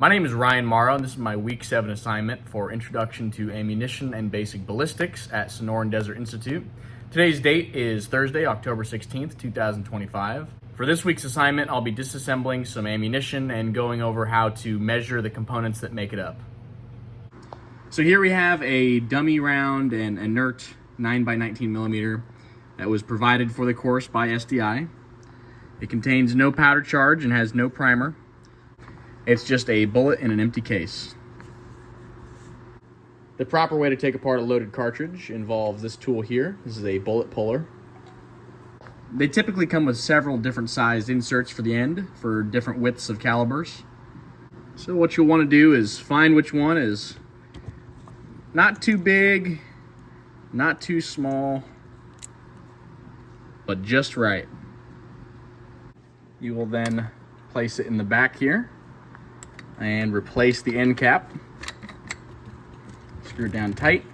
My name is Ryan Morrow, and this is my Week 7 assignment for Introduction to Ammunition and Basic Ballistics at Sonoran Desert Institute. Today's date is Thursday, October 16th, 2025. For this week's assignment, I'll be disassembling some ammunition and going over how to measure the components that make it up. So here we have a dummy round and inert 9x19 millimeter that was provided for the course by SDI. It contains no powder charge and has no primer. It's just a bullet in an empty case. The proper way to take apart a loaded cartridge involves this tool here. This is a bullet puller. They typically come with several different sized inserts for the end for different widths of calibers. So what you'll want to do is find which one is not too big, not too small, but just right. You will then place it in the back here and replace the end cap. Screw it down tight.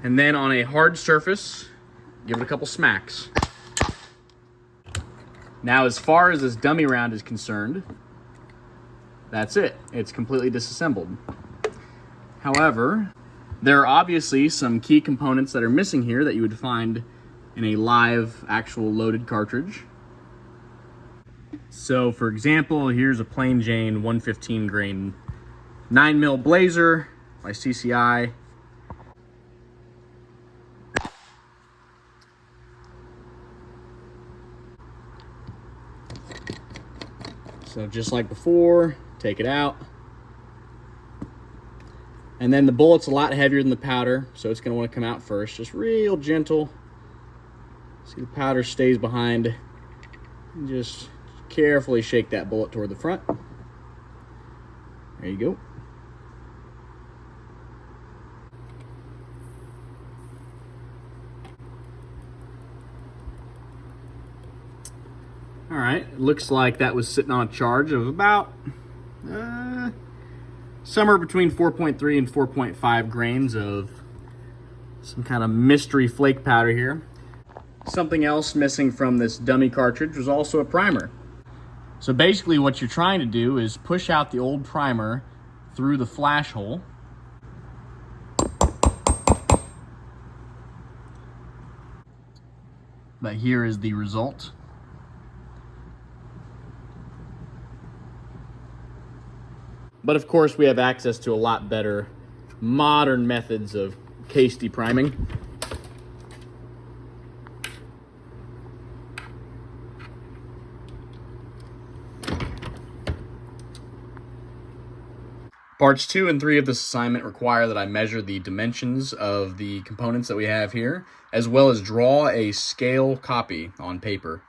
And then on a hard surface, give it a couple smacks. Now, as far as this dummy round is concerned, that's it. It's completely disassembled. However, there are obviously some key components that are missing here that you would find in a live, actual loaded cartridge. So for example, here's a plain Jane 115 grain 9mm Blazer by CCI. So just like before, take it out. And then the bullet's a lot heavier than the powder, so it's gonna wanna come out first, just real gentle. See, the powder stays behind. And just carefully shake that bullet toward the front. There you go. All right, it looks like that was sitting on a charge of about somewhere between 4.3 and 4.5 grains of some kind of mystery flake powder here. Something else missing from this dummy cartridge was also a primer. So basically what you're trying to do is push out the old primer through the flash hole. But here is the result. But of course we have access to a lot better modern methods of case depriming. Parts 2 and 3 of this assignment require that I measure the dimensions of the components that we have here, as well as draw a scale copy on paper.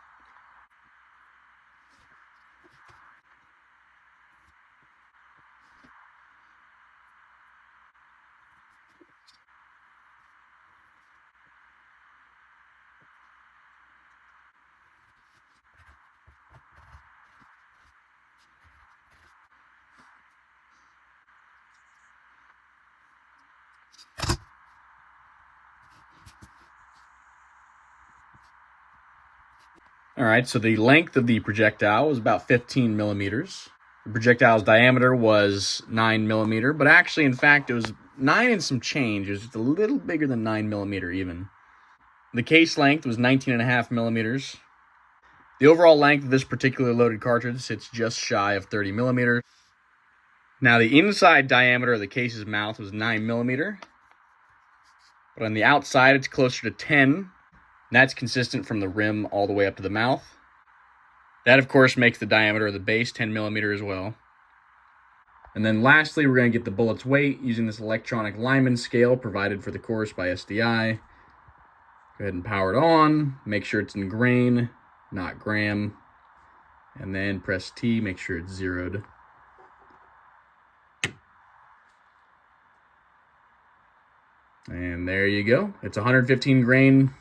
All right, so the length of the projectile was about 15 millimeters. The projectile's diameter was 9 millimeter, but actually, in fact, it was 9 and some change. It was just a little bigger than 9 millimeter even. The case length was 19.5 millimeters. The overall length of this particular loaded cartridge sits just shy of 30 millimeters. Now, the inside diameter of the case's mouth was 9 millimeter, but on the outside, it's closer to 10. And that's consistent from the rim all the way up to the mouth. That, of course, makes the diameter of the base 10 millimeter as well. And then lastly, we're going to get the bullet's weight using this electronic lineman scale provided for the course by SDI. Go ahead and power it on. Make sure it's in grain, not gram. And then press T, make sure it's zeroed. And there you go. It's 115 grain.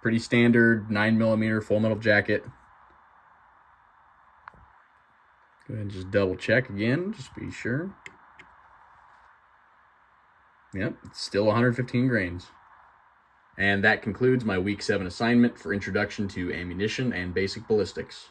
Pretty standard 9 millimeter full metal jacket. Go ahead and just double check again, just be sure. Yep, it's still 115 grains. And that concludes my Week 7 assignment for Introduction to Ammunition and Basic Ballistics.